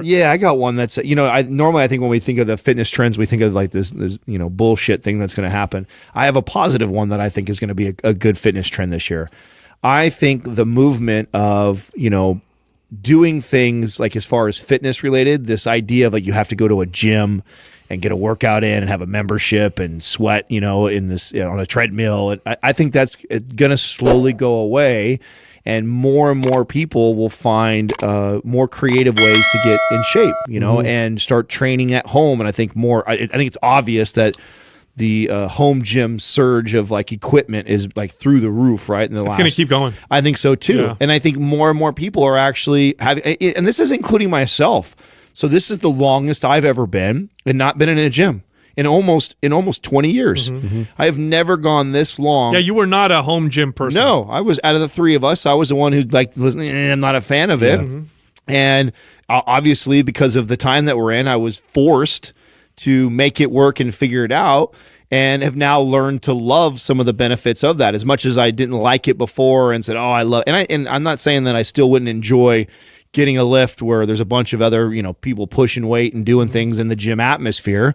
for it. Yeah, I got one that's, I think when we think of the fitness trends, we think of like this bullshit thing that's going to happen. I have a positive one that I think is going to be a good fitness trend this year. I think the movement of, doing things like as far as fitness related, this idea of like you have to go to a gym and get a workout in and have a membership and sweat, in this on a treadmill. And I think that's going to slowly go away, and more people will find more creative ways to get in shape, and start training at home. And I think I think it's obvious that the home gym surge of like equipment is like through the roof, right? It's going to keep going. I think so too. Yeah. And I think more and more people are actually having, and this is including myself. So this is the longest I've ever been and not been in a gym in almost 20 years. I have never gone this long. Yeah, you were not a home gym person. No, I was, out of the three of us, I was the one who I'm not a fan of it. And obviously because of the time that we're in, I was forced to make it work and figure it out, and have now learned to love some of the benefits of that. As much as I didn't like it before and said, oh, I love, and I'm not saying that I still wouldn't enjoy getting a lift where there's a bunch of other, people pushing weight and doing things in the gym atmosphere.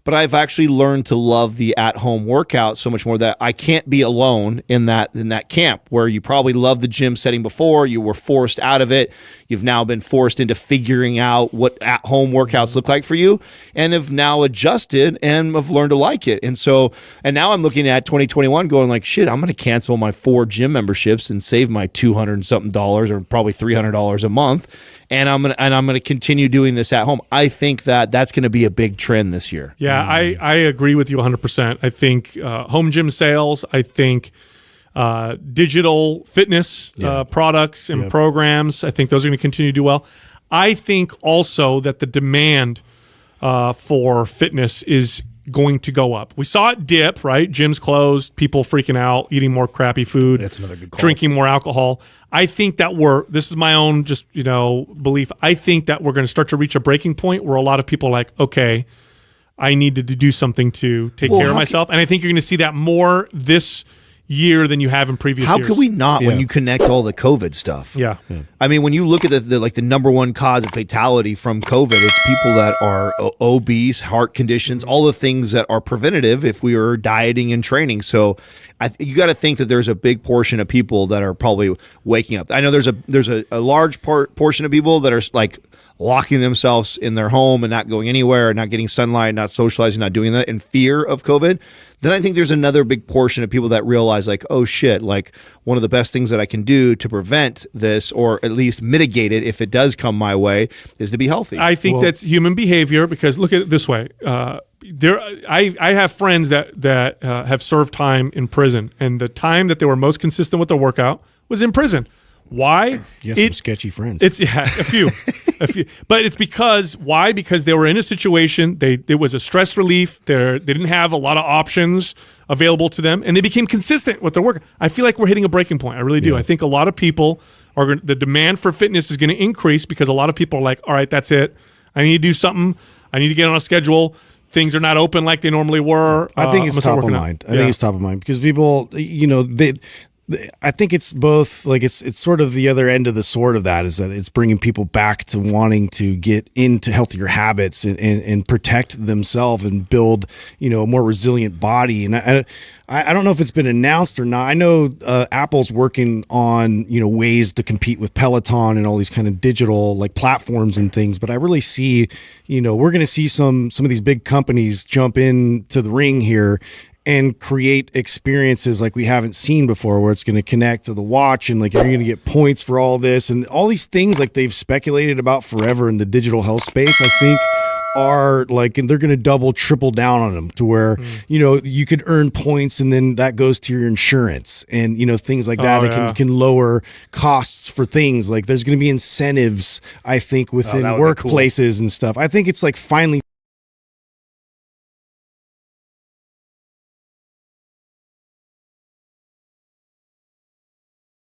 But I've actually learned to love the at-home workout so much more that I can't be alone in that camp where you probably loved the gym setting before. You were forced out of it. You've now been forced into figuring out what at-home workouts look like for you, and have now adjusted and have learned to like it. And now I'm looking at 2021 going like, shit, I'm going to cancel my 4 gym memberships and save my $200 and something or probably $300 a month. And I'm gonna continue doing this at home. I think that's gonna be a big trend this year. Yeah, I agree with you 100%. I think home gym sales. I think digital fitness products and programs. I think those are going to continue to do well. I think also that the demand for fitness is going to go up. We saw it dip, right? Gyms closed, people freaking out, eating more crappy food. That's another good call. Drinking more alcohol. I think that this is my own belief. I think that we're going to start to reach a breaking point where a lot of people are like, okay, I needed to do something to take care of myself. And I think you're going to see that more this year than you have in previous years. How could we not when you connect all the COVID stuff? Yeah. I mean, when you look at the number one cause of fatality from COVID, it's people that are obese, heart conditions, all the things that are preventative if we were dieting and training. So you got to think that there's a big portion of people that are probably waking up. I know there's a large portion of people that are like locking themselves in their home and not going anywhere, not getting sunlight, not socializing, not doing that in fear of COVID. Then I think there's another big portion of people that realize like, oh shit, like one of the best things that I can do to prevent this, or at least mitigate it if it does come my way, is to be healthy. I think that's human behavior, because look at it this way. I have friends that have served time in prison, and the time that they were most consistent with their workout was in prison. Why? You have some sketchy friends. It's a few. But it's because they were in a situation, it was a stress relief. They didn't have a lot of options available to them, and they became consistent with their work. I feel like we're hitting a breaking point. I really do. I think a lot of people the demand for fitness is going to increase because a lot of people are like, all right, that's it. I need to do something. I need to get on a schedule. Things are not open like they normally were. I think it's top of mind. I think it's top of mind because people, I think it's both, like it's sort of the other end of the sword of that, is that it's bringing people back to wanting to get into healthier habits and protect themselves and build, a more resilient body. And I don't know if it's been announced or not. I know Apple's working on, ways to compete with Peloton and all these kind of digital like platforms and things. But I really see, we're going to see some of these big companies jump into the ring here and create experiences like we haven't seen before, where it's going to connect to the watch and like you're going to get points for all this and all these things like they've speculated about forever in the digital health space. I think are like, and they're going to double, triple down on them to where, you could earn points and then that goes to your insurance and, things like that. It can lower costs for things. Like there's going to be incentives, I think, within workplaces and stuff. I think it's like finally